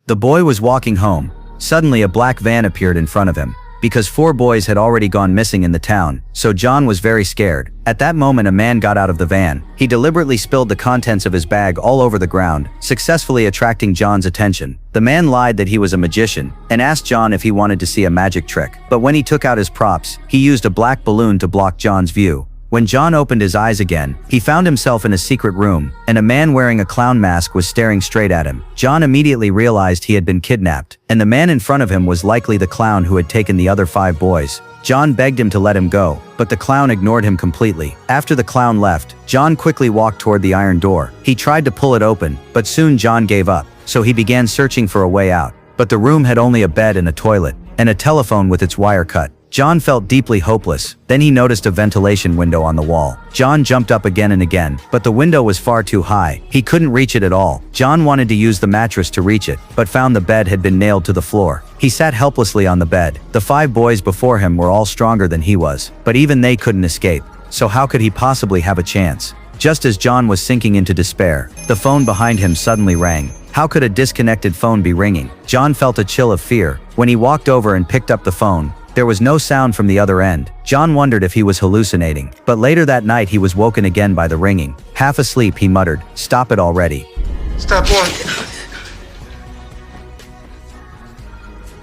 The boy was walking home. Suddenly a black van appeared in front of him. Because 4 boys had already gone missing in the town, so John was very scared. At that moment a man got out of the van. He deliberately spilled the contents of his bag all over the ground, successfully attracting John's attention. The man lied that he was a magician, and asked John if he wanted to see a magic trick. But when he took out his props, he used a black balloon to block John's view. When John opened his eyes again, he found himself in a secret room, and a man wearing a clown mask was staring straight at him. John immediately realized he had been kidnapped, and the man in front of him was likely the clown who had taken the other 5 boys. John begged him to let him go, but the clown ignored him completely. After the clown left, John quickly walked toward the iron door. He tried to pull it open, but soon John gave up, so he began searching for a way out. But the room had only a bed and a toilet, and a telephone with its wire cut. John felt deeply hopeless. Then he noticed a ventilation window on the wall. John jumped up again and again, but the window was far too high. He couldn't reach it at all. John wanted to use the mattress to reach it, but found the bed had been nailed to the floor. He sat helplessly on the bed. The 5 boys before him were all stronger than he was, but even they couldn't escape. So how could he possibly have a chance? Just as John was sinking into despair, the phone behind him suddenly rang. How could a disconnected phone be ringing? John felt a chill of fear. When he walked over and picked up the phone, there was no sound from the other end. John wondered if he was hallucinating, but later that night he was woken again by the ringing. Half asleep, he muttered, "Stop it already." Stop what?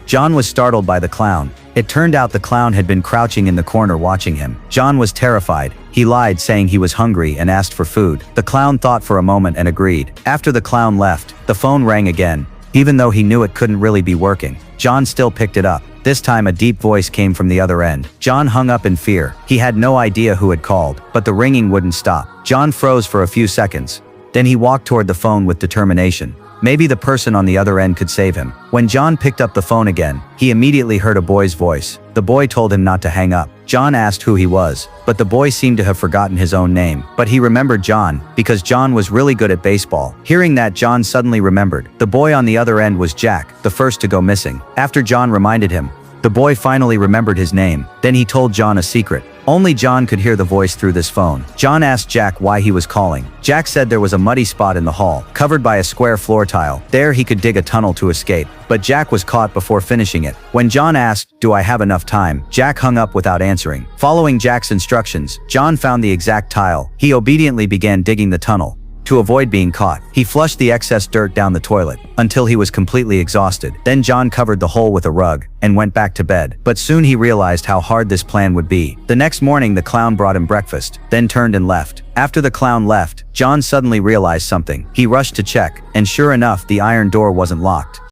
John was startled by the clown. It turned out the clown had been crouching in the corner watching him. John was terrified. He lied, saying he was hungry and asked for food. The clown thought for a moment and agreed. After the clown left, the phone rang again. Even though he knew it couldn't really be working, John still picked it up. This time a deep voice came from the other end. John hung up in fear. He had no idea who had called, but the ringing wouldn't stop. John froze for a few seconds. Then he walked toward the phone with determination. Maybe the person on the other end could save him. When John picked up the phone again, he immediately heard a boy's voice. The boy told him not to hang up. John asked who he was, but the boy seemed to have forgotten his own name. But he remembered John, because John was really good at baseball. Hearing that, John suddenly remembered. The boy on the other end was Jack, the first to go missing. After John reminded him, the boy finally remembered his name. Then he told John a secret. Only John could hear the voice through this phone. John asked Jack why he was calling. Jack said there was a muddy spot in the hall, covered by a square floor tile. There he could dig a tunnel to escape. But Jack was caught before finishing it. When John asked, "Do I have enough time?" Jack hung up without answering. Following Jack's instructions, John found the exact tile. He obediently began digging the tunnel. To avoid being caught, he flushed the excess dirt down the toilet, until he was completely exhausted. Then John covered the hole with a rug, and went back to bed. But soon he realized how hard this plan would be. The next morning the clown brought him breakfast, then turned and left. After the clown left, John suddenly realized something. He rushed to check, and sure enough the iron door wasn't locked.